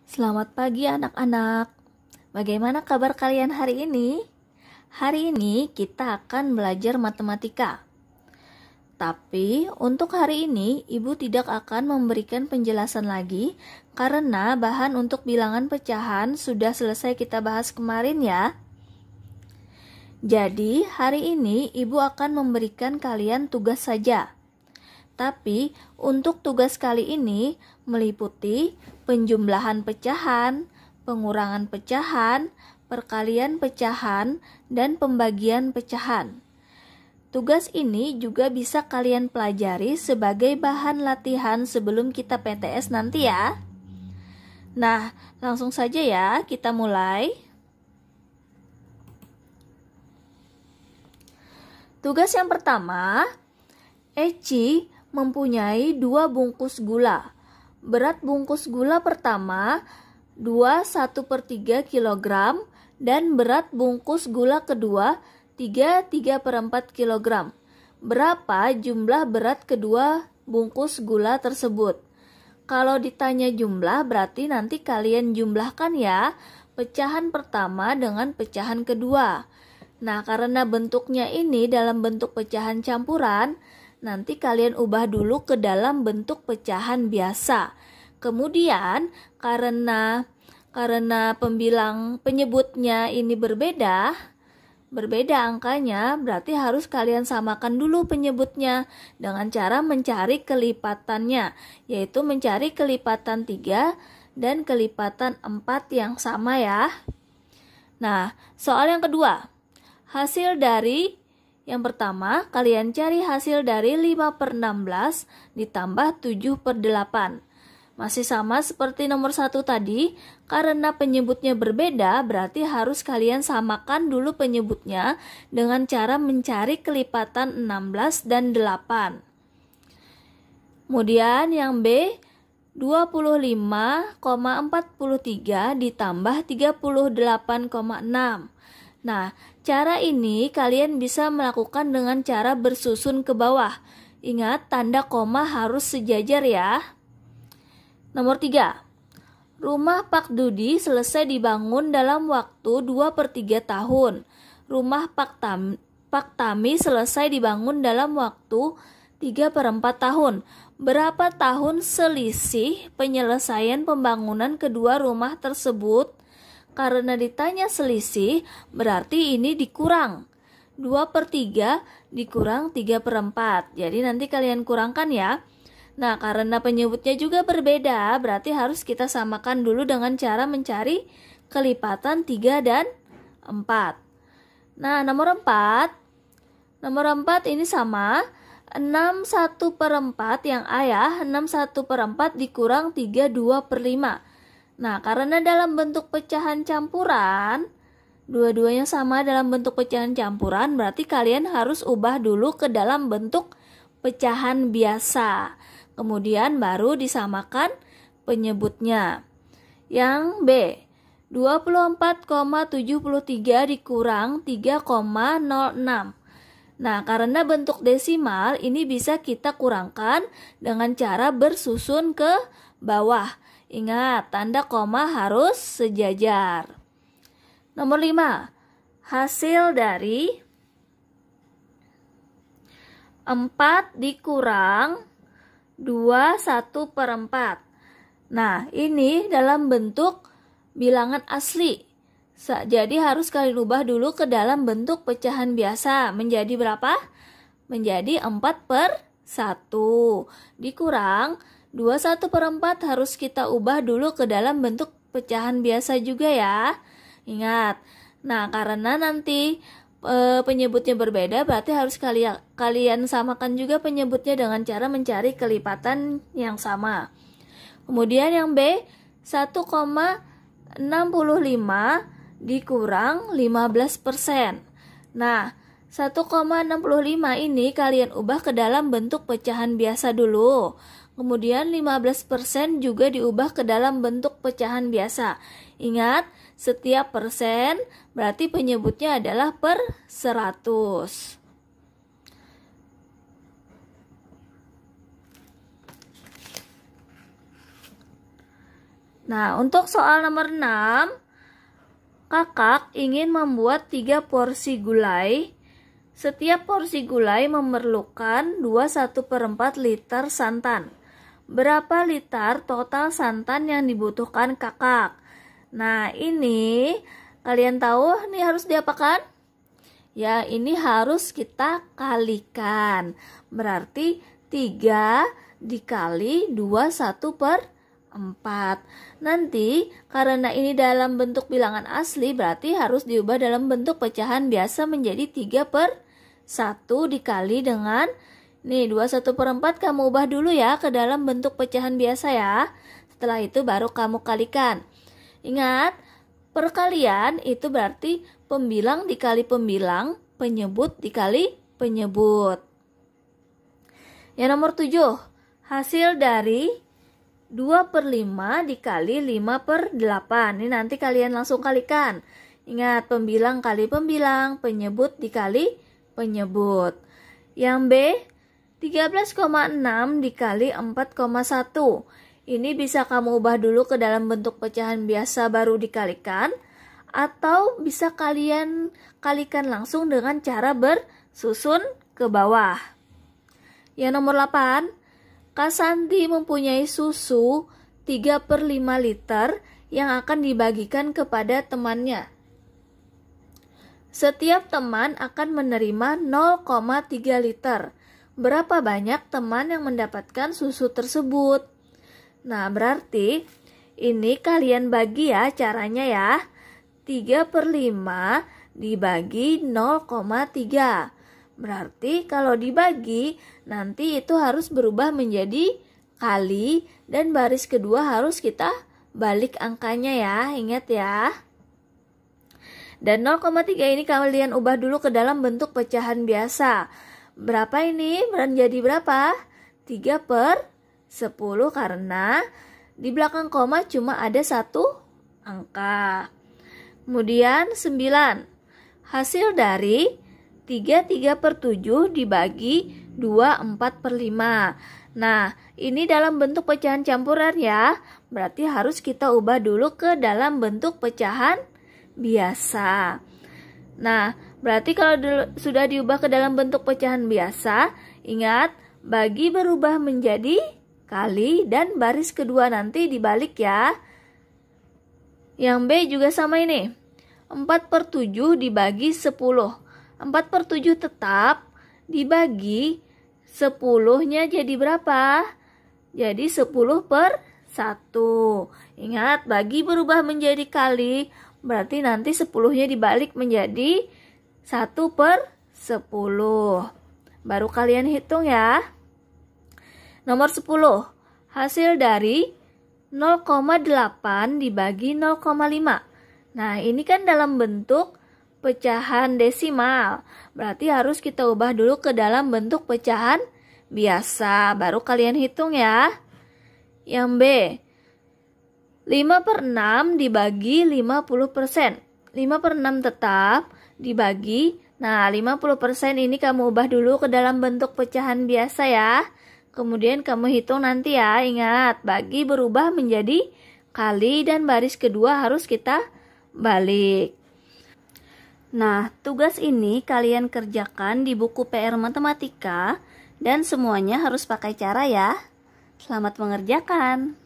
Selamat pagi anak-anak. Bagaimana kabar kalian hari ini? Hari ini kita akan belajar matematika. Tapi untuk hari ini Ibu tidak akan memberikan penjelasan lagi karena bahan untuk bilangan pecahan sudah selesai kita bahas kemarin ya. Jadi hari ini Ibu akan memberikan kalian tugas saja. Tapi untuk tugas kali ini meliputi penjumlahan pecahan, pengurangan pecahan, perkalian pecahan, dan pembagian pecahan. Tugas ini juga bisa kalian pelajari sebagai bahan latihan sebelum kita PTS nanti ya. Nah, langsung saja ya, kita mulai. Tugas yang pertama, Eci mempunyai 2 bungkus gula. Berat bungkus gula pertama 2,1/3 kg dan berat bungkus gula kedua 3,3/4 kg. Berapa jumlah berat kedua bungkus gula tersebut? Kalau ditanya jumlah berarti nanti kalian jumlahkan ya pecahan pertama dengan pecahan kedua. Nah, karena bentuknya ini dalam bentuk pecahan campuran, nanti kalian ubah dulu ke dalam bentuk pecahan biasa. Kemudian karena penyebutnya ini berbeda angkanya, berarti harus kalian samakan dulu penyebutnya dengan cara mencari kelipatannya, yaitu mencari kelipatan 3 dan kelipatan 4 yang sama ya. Nah, soal yang kedua. Hasil dari yang pertama, kalian cari hasil dari 5/16 ditambah 7/8. Masih sama seperti nomor 1 tadi, karena penyebutnya berbeda, berarti harus kalian samakan dulu penyebutnya dengan cara mencari kelipatan 16 dan 8. Kemudian yang B, 25,43 ditambah 38,6. Nah, cara ini kalian bisa melakukan dengan cara bersusun ke bawah. Ingat, tanda koma harus sejajar ya. Nomor 3. Rumah Pak Dudi selesai dibangun dalam waktu 2/3 tahun. Rumah Pak Tami selesai dibangun dalam waktu 3/4 tahun. Berapa tahun selisih penyelesaian pembangunan kedua rumah tersebut? Karena ditanya selisih, berarti ini dikurang. 2/3 dikurang 3/4. Jadi nanti kalian kurangkan ya. Nah, karena penyebutnya juga berbeda, berarti harus kita samakan dulu dengan cara mencari kelipatan 3 dan 4. Nah, nomor 4. Nomor 4 ini sama. 6/1/4 yang A ya. 6/1/4 dikurang 3/2/5. Nah, karena dalam bentuk pecahan campuran, dua-duanya sama dalam bentuk pecahan campuran, berarti kalian harus ubah dulu ke dalam bentuk pecahan biasa. Kemudian baru disamakan penyebutnya. Yang B, 24,73 dikurang 3,06. Nah, karena bentuk desimal, ini bisa kita kurangkan dengan cara bersusun ke bawah. Ingat, tanda koma harus sejajar. Nomor 5. Hasil dari 4 dikurang 2/1/4. Nah, ini dalam bentuk bilangan asli. Jadi harus kalian ubah dulu ke dalam bentuk pecahan biasa. Menjadi berapa? Menjadi 4/1. Dikurang 2/1/4 harus kita ubah dulu ke dalam bentuk pecahan biasa juga ya. Ingat. Nah, karena nanti penyebutnya berbeda, berarti harus kalian samakan juga penyebutnya dengan cara mencari kelipatan yang sama. Kemudian yang B, 1,65 dikurang 15%. Nah, 1,65 ini kalian ubah ke dalam bentuk pecahan biasa dulu. Kemudian 15% juga diubah ke dalam bentuk pecahan biasa. Ingat, setiap persen berarti penyebutnya adalah per 100. Nah, untuk soal nomor 6, kakak ingin membuat 3 porsi gulai. Setiap porsi gulai memerlukan 21/4 liter santan. Berapa liter total santan yang dibutuhkan kakak? Nah, ini kalian tahu nih harus diapakan? Ya, ini harus kita kalikan. Berarti 3 dikali 21/4. Nanti karena ini dalam bentuk bilangan asli, berarti harus diubah dalam bentuk pecahan biasa menjadi 3/1 dikali dengan nih 21/4 kamu ubah dulu ya ke dalam bentuk pecahan biasa ya. Setelah itu baru kamu kalikan. Ingat, perkalian itu berarti pembilang dikali pembilang, penyebut dikali penyebut. Yang nomor 7, hasil dari 2/5 dikali 5/8. Ini nanti kalian langsung kalikan. Ingat, pembilang kali pembilang, penyebut dikali penyebut. Yang B, 13,6 dikali 4,1. Ini bisa kamu ubah dulu ke dalam bentuk pecahan biasa baru dikalikan, atau bisa kalian kalikan langsung dengan cara bersusun ke bawah. Yang nomor 8, Kak Santi mempunyai susu 3/5 liter yang akan dibagikan kepada temannya. Setiap teman akan menerima 0,3 liter. Berapa banyak teman yang mendapatkan susu tersebut? Nah, berarti ini kalian bagi ya caranya ya. 3/5 dibagi 0,3. Berarti kalau dibagi, nanti itu harus berubah menjadi kali dan baris kedua harus kita balik angkanya ya, ingat ya. Dan 0,3 ini kalian ubah dulu ke dalam bentuk pecahan biasa. Berapa ini? Menjadi berapa? 3/10 karena di belakang koma cuma ada 1 angka. Kemudian 9. Hasil dari 3/7 dibagi 2/4/5. Nah, ini dalam bentuk pecahan campuran ya. Berarti harus kita ubah dulu ke dalam bentuk pecahan biasa. Nah, berarti kalau sudah diubah ke dalam bentuk pecahan biasa, ingat, bagi berubah menjadi kali dan baris kedua nanti dibalik ya. Yang B juga sama ini. 4/7 dibagi 10. 4/7 tetap dibagi 10-nya jadi berapa? Jadi 10/1. Ingat, bagi berubah menjadi kali, berarti nanti 10-nya dibalik menjadi 1/10. Baru kalian hitung ya. Nomor 10. Hasil dari 0,8 dibagi 0,5. Nah, ini kan dalam bentuk pecahan desimal. Berarti harus kita ubah dulu ke dalam bentuk pecahan biasa. Baru kalian hitung ya. Yang B, 5/6 dibagi 50%. 5/6 tetap dibagi. Nah, 50% ini kamu ubah dulu ke dalam bentuk pecahan biasa ya. Kemudian kamu hitung nanti ya. Ingat, bagi berubah menjadi kali dan baris kedua harus kita balik. Nah, tugas ini kalian kerjakan di buku PR Matematika dan semuanya harus pakai cara ya. Selamat mengerjakan.